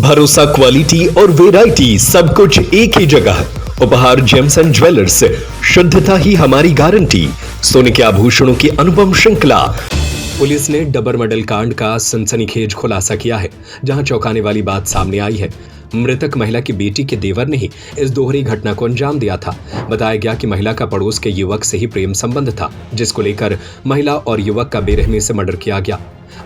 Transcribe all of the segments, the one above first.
भरोसा, क्वालिटी और वैरायटी सब कुछ एक ही जगह। उपहार जेम्स एंड ज्वेलर्स, शुद्धता ही हमारी गारंटी। सोने के आभूषणों की अनुपम श्रृंखला। पुलिस ने डबर मर्डर कांड का सनसनीखेज खुलासा किया है, जहां चौंकाने वाली बात सामने आई है। मृतक महिला की बेटी के देवर ने ही इस दोहरी घटना को अंजाम दिया था। बताया गया कि महिला का पड़ोस के युवक से ही प्रेम संबंध था, जिसको लेकर महिला और युवक का बेरहमी से मर्डर किया गया।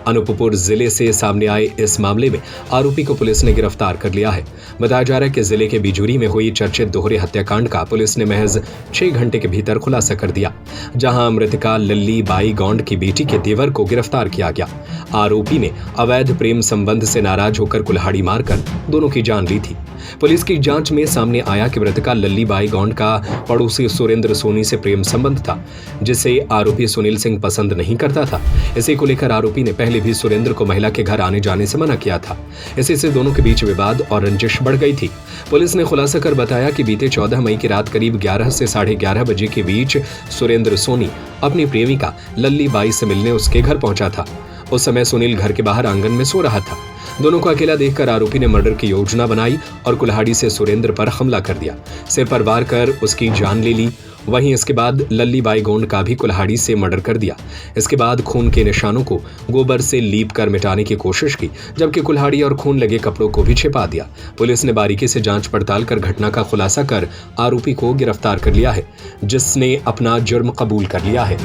अनूपपुर जिले से सामने आए इस मामले में आरोपी को पुलिस ने गिरफ्तार कर लिया है। बताया जा रहा है कि जिले के बिजूरी में हुई चर्चित दोहरे हत्याकांड का पुलिस ने महज 6 घंटे के भीतर खुलासा कर दिया, जहां मृतका लल्ली बाई गौंड की बेटी के देवर को गिरफ्तार किया गया। आरोपी ने अवैध प्रेम संबंध से नाराज होकर कुल्हाड़ी मारकर दोनों की जान ली थी। पुलिस की जांच में सामने आया कि मृतका लल्ली बाई गौंड का पड़ोसी सुरेंद्र सोनी से प्रेम संबंध था, जिसे आरोपी सुनील सिंह पसंद नहीं करता था। इसी को लेकर आरोपी ने पहले भी सुरेंद्र को महिला के घर आने जाने से मना किया था। इसी से दोनों के बीच विवाद और रंजिश बढ़ गई थी। पुलिस ने खुलासा कर बताया कि बीते 14 मई की रात करीब 11 से 11:30 बजे के बीच सुरेंद्र सोनी अपनी प्रेमिका लल्ली बाई से मिलने उसके घर पहुंचा था। उस समय सुनील घर के बाहर आंगन में सो रहा था। दोनों को अकेला देखकर आरोपी ने मर्डर की योजना बनाई और कुल्हाड़ी से सुरेंद्र पर हमला कर दिया। सिर पर वार कर उसकी जान ले ली। वहीं इसके बाद लल्ली बाई गौंड का भी कुल्हाड़ी से मर्डर कर दिया। इसके बाद खून के निशानों को गोबर से लीप कर मिटाने की कोशिश की, जबकि कुल्हाड़ी और खून लगे कपड़ों को भी छिपा दिया। पुलिस ने बारीकी से जांच पड़ताल कर घटना का खुलासा कर आरोपी को गिरफ्तार कर लिया है, जिसने अपना जुर्म कबूल कर लिया है।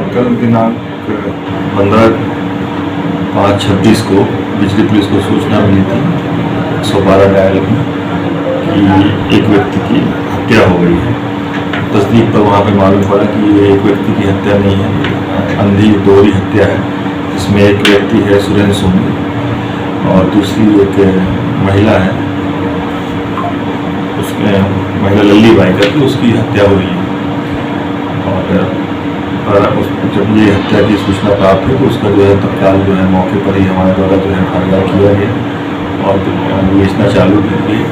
कल दिनांक 15/5/26 को बिजली पुलिस को सूचना मिली थी 112 डायल की कि एक व्यक्ति की हत्या हो गई है। तस्दीक पर वहाँ पे मालूम पड़ा कि ये एक व्यक्ति की हत्या नहीं है, अंधी दोहरी हत्या है। इसमें एक व्यक्ति है सुरेंद्र सोनी और दूसरी एक महिला है, उसमें महिला लल्ली बाई करके उसकी हत्या हुई है। और जब ये हत्या की सूचना प्राप्त हुई तो उसका जो है तत्काल जो है मौके पर ही हमारे द्वारा जो है कार्रवाई किया गया और विवेचना चालू की गई।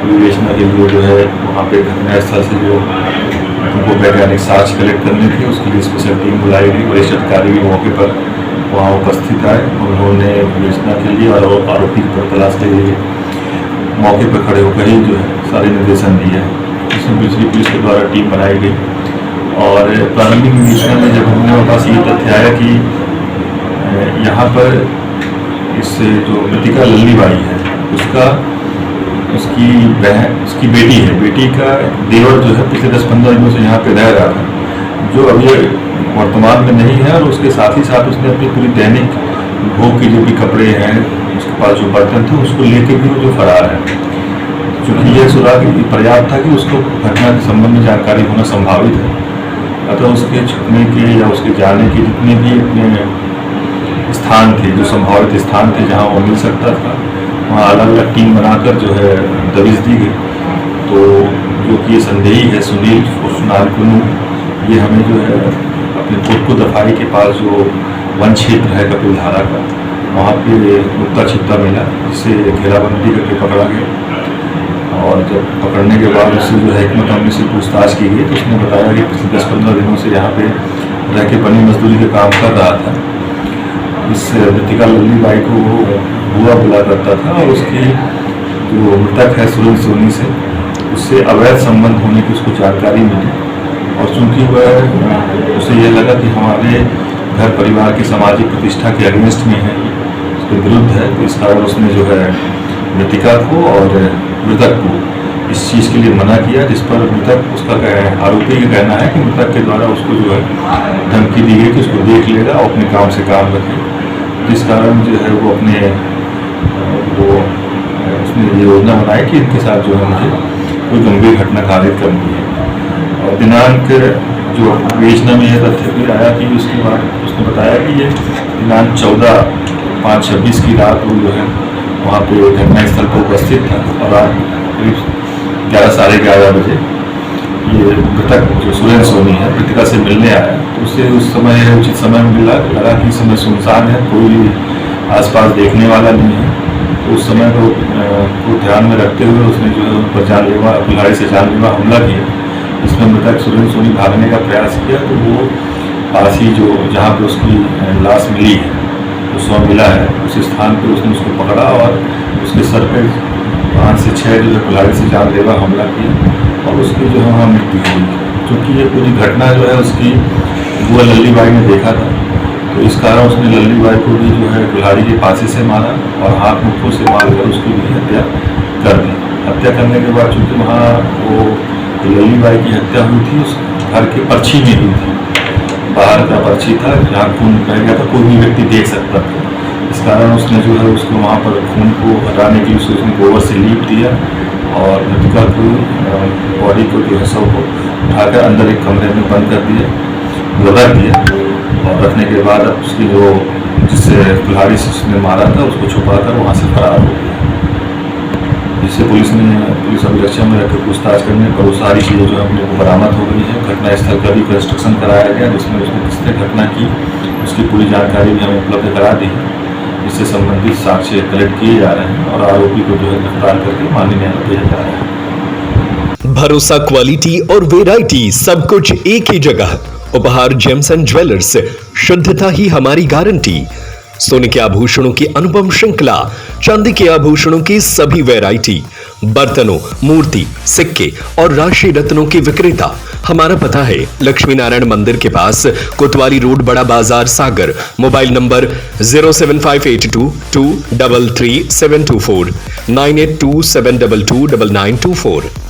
विवेचना के लिए जो है वहाँ पे घटनास्थल से जो उनको वैज्ञानिक साक्ष्य कलेक्ट करनी थी, उसके लिए स्पेशल टीम बुलाई गई। वरिष्ठ अधिकारी भी मौके पर वहाँ उपस्थित आए। उन्होंने विवेचना के लिए और आरोपी पर तलाश के लिए मौके पर खड़े होकर ही जो है सारे निर्देशन दिए। इसमें बिजली पुलिस के द्वारा टीम बनाई गई और प्रारंभिक विवेचना में जब हमने पास ये तथ्य आया कि यहाँ पर इस जो मृतिका लल्ली बाई है उसकी बेटी है, बेटी का देवर जो है पिछले 10-15 दिनों से यहाँ पे रह रहा था, जो अभी वर्तमान में नहीं है। और उसके साथ ही साथ उसने अपनी पूरी दैनिक भोग के जो भी कपड़े हैं, उसके पास जो बर्तन थे, उसको लेके भी वो जो फरार है। चूँकि यह सुराग पर्याप्त था कि उसको घटना के संबंध में जानकारी होना संभावित है, अतः उसके छुपने के या उसके जाने के जितने भी अपने स्थान थे, जो संभावित स्थान थे जहाँ वो मिल सकता था, वहाँ अलग अलग टीम बनाकर जो है दबिश दी गई। तो जो कि ये संदेही है सुनील कुनू, ये हमें जो है अपने खुद को दफाई के पास जो वन क्षेत्र है कपिलधारा का, वहाँ पे मुक्ता छिपता मिला, जिसे घेराबंदी करके पकड़ा गया। और जब पकड़ने के बाद उससे जो है हिकमत अमली से पूछताछ की गई तो उसने बताया कि पिछले 10-15 दिनों से यहाँ पे रह के बनी मजदूरी का काम कर रहा था। इस मृतिका लल्ली बाई को वो बुआ बुला करता था और उसकी जो मृतक है सुरेंद्र सोनी से उससे अवैध संबंध होने की उसको जानकारी मिली। और चूँकि वह उसे यह लगा कि हमारे घर परिवार की सामाजिक प्रतिष्ठा के अगेंस्ट में है, उसके विरुद्ध है, तो इस कारण उसने जो है मृतिका को और मृतक को इस चीज़ के लिए मना किया, जिस पर मृतक उसका आरोपी का कहना है कि मृतक के द्वारा उसको जो है धमकी दी गई कि उसको देख लेगा और अपने काम से काम रखे। जिस कारण जो है वो उसने ये योजना बनाई कि इनके साथ जो है मुझे कोई गंभीर घटना कारित करनी है। और दिनांक जो विवेचना में यह तथ्य भी आया कि उसके बाद उसने बताया कि ये दिनांक 14/5/26 की रात वो जो है वहाँ पे घटनास्थल पर उपस्थित था और रात करीब 11-11:30 बजे ये मृतक जो सुरेंद्र सोनी है मृतिका से मिलने आया। तो उससे उस समय उचित समय में लगा कि इस समय सुनसान है, कोई आसपास देखने वाला नहीं है। तो उस समय को ध्यान में रखते हुए उसने जो है उन पर जानलेवा कुल्हाड़ी से जानलेवा हमला किया, जिसमें मृतक सुरेंद्र सोनी भागने का प्रयास किया। तो वो पास ही जो जहाँ पे उसकी लाश मिली है जो शव मिला है उस स्थान पे उसने उसको पकड़ा और उसके सर पे 5 से 6 जो है कुल्हाड़ी से जानलेवा हमला किया और उसकी जो है वहाँ मृत्यु हुई। क्योंकि ये पूरी घटना जो है उसकी बुआ लल्ली बाई ने देखा था, तो इस कारण उसने लल्ली बाई को भी जो है कुल्हाड़ी के पासे से मारा और हाथ मुक्कों से मारकर उसकी भी हत्या कर दी। हत्या करने के बाद चूँकि वहाँ वो लल्ली बाई की हत्या हुई थी उस घर के पर्ची में हुई थी, बाहर का पर्ची था जहाँ खून बह गया था, कोई भी व्यक्ति देख सकता था। इस कारण उसने जो है उसको वहाँ पर खून को हटाने के लिए उसने गोबर से लीप दिया और मृतका को बॉडी को जो है शव को उठाकर अंदर एक कमरे में बंद कर दिया, रख दिया और रखने के बाद अब उसकी जो जिससे कुल्हाड़ी से उसने मारा था उसको छुपाकर वहाँ से फरार हो गया। जिससे पुलिस अभिरक्षा में रखकर पूछताछ करने पर वो सारी चीज़ें जो अपने को बरामद हो गई है। घटनास्थल का भी कंस्ट्रक्शन कराया गया जिसमें उसने किसने घटना की उसकी पूरी जानकारी भी हमें उपलब्ध करा दी है। इससे संबंधित साक्ष्य कलेक्ट किए जा रहे हैं और आरोपी को जो है गिरफ्तार करके माननीय न्यायालय भेजा जा रहा है। भरोसा, क्वालिटी और वेराइटी सब कुछ एक ही जगह। उपहार जेम्स एंड ज्वेलर्स, शुद्धता ही हमारी गारंटी। सोने के आभूषणों की अनुपम श्रृंखला, चांदी के आभूषणों की सभी वैरायटी, बर्तनों, मूर्ति, सिक्के और राशि रत्नों के विक्रेता। हमारा पता है लक्ष्मी नारायण मंदिर के पास, कोतवाली रोड, बड़ा बाजार, सागर। Mobile number 07582233724 982722924।